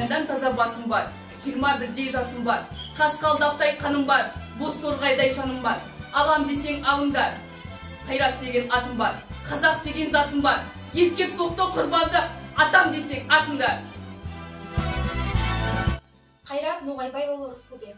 Баяндан таза басым бар, 21 жасым бар, қасқалдақтай қаным бар, боз торғайдай жаным бар. Алам десең алыңдар, қайрат деген атым бар, қазақ деген затым бар, еркек тоқты құрбанды атам десең атыңдар. Қайрат Ноғайбайұлы Рысқұлбек.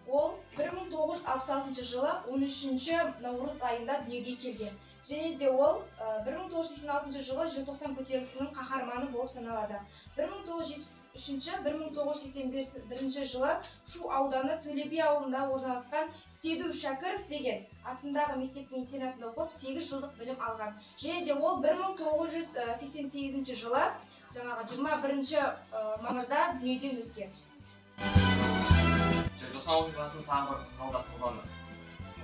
Ол 1966 жылы 13 наурыз айында дүниеге келген. Және де ол 1986 жылы желтоқсан көтерілісінің қаһарманы болып саналады. 1973-1981 жылы Шу ауданы Төлеби ауылында орналасқан Сейду Шәкіров деген атындағы мектептің интернатында оқып 8 жылдық білім алған. Және де ол 1988 жылы 21 мамырда дүниеден өткен. Желтоқсан оқиғасының тағы бір қызғалдақ құрбаны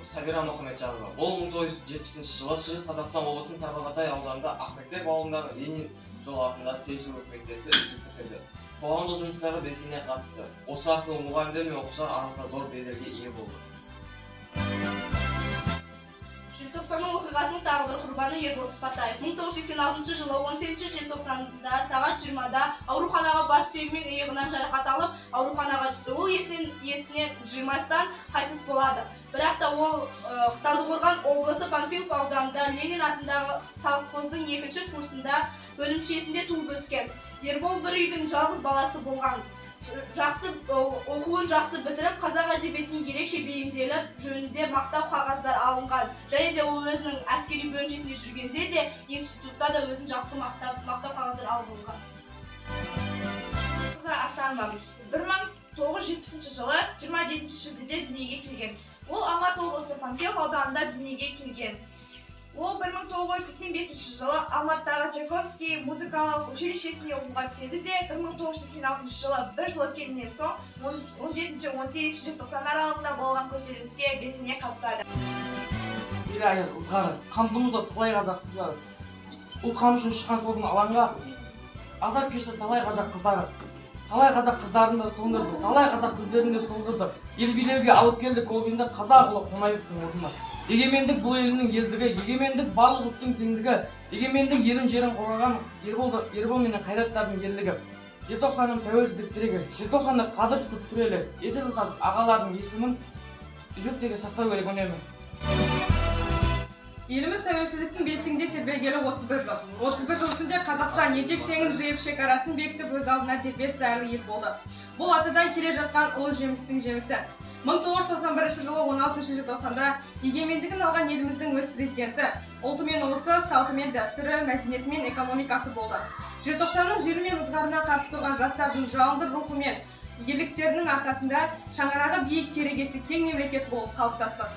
Сабира Мұхамеджанова. Ол 1970 жылы Шығыс Қазақстан облысының Тарбағатай ауданында Ақмектеп ауылындағы Ленин жол атында 8 жылдық мектепті үздік бітірді. Қоғамдық жұмыстарға белсене қатысты. Осы арқылы мұғалімдер мен оқушылар арасында зор беделге ие болды. Желтоқсанның оқиғасының тағы бір құрбаны Ербол Сыпатаев. 1986 жылы 18 желтоқсанда сағат 20-да ауруханаға бас сүйегімен иығынан жарақат алып, ауруханаға түсті. Ол есінен жимастан қайтыс болады. Бірақ та ол Талдықорған облысы Панфилов ауданында Ленин атындағы совхоздың 2-ші курсында бөлімшесінде туып өскен. Ербол бір үйдің жалғыз баласы болған. Оқуын жақсы бітіріп, қазақ әдебиетіне ерекше бейімделіп, жөнінде мақтау қағаздар алынған. Және де ол өзінің әскери бөлімшесінде жүргенде де институтта да өзін жақсы мақтау қағаздар алынған. Асанова 1970 жылы 27 шілдеде дүниеге келген. Ол Алматы облысы Панфилов ауданында дүниеге келген. Ол 1985 жылы Алматыдағы Чайковский музыкалық училищесіне оқуға түседі де 1986 жылы бір жыл өткеннен соң 17-18 желтоқсан аралығында болған көтеріліске белсене қатысады. Ағайын ызғары, қамтымызда талай қазақ қыздары. Ол қам үшін шыққан солдың алаңға азап кешті талай қазақ қыздары. Талай қазақ қыздарын да тоңдырды, талай қазақ гүлдерін де солдырды. Ел билерге алып келді колбинді қазақ ұлы Қонаевтың орнына. Егемендік бұл елінің елдігі, егемендік барлық ұлттың теңдігі, егемендік елін жерін қорғаған Ербол мен қайраттардың ерлігі. Желтоқсанның тәуелсіздік тірегі, желтоқсанда қадір тұтып түрелі, есте сақтап ағалардың есімін жүректегі сақтау керек үнемі. Еліміз тәуелсіздіктің белсеңде тербелгелі 31 жыл. 31 жыл ішінде Қазақстан етек-жеңін жиып шекарасын бекітіп өз алдына дербес зайырлы ел болды. Бұл атадан келе жатқан ұлы жемістің жемісі. 1991 жылы 16 желтоқсанда егемендігін алған еліміздің өз президенті, ұлты мен ұлысы, салты мен дәстүрі, мәдениеті мен экономикасы болды. Желтоқсанның желі мен ызғарына қарсы тұрған жастардың жалынды рухы мен ерліктерінің арқасында шаңырағы биік керегесі кең мемлекет болып қалыптастық.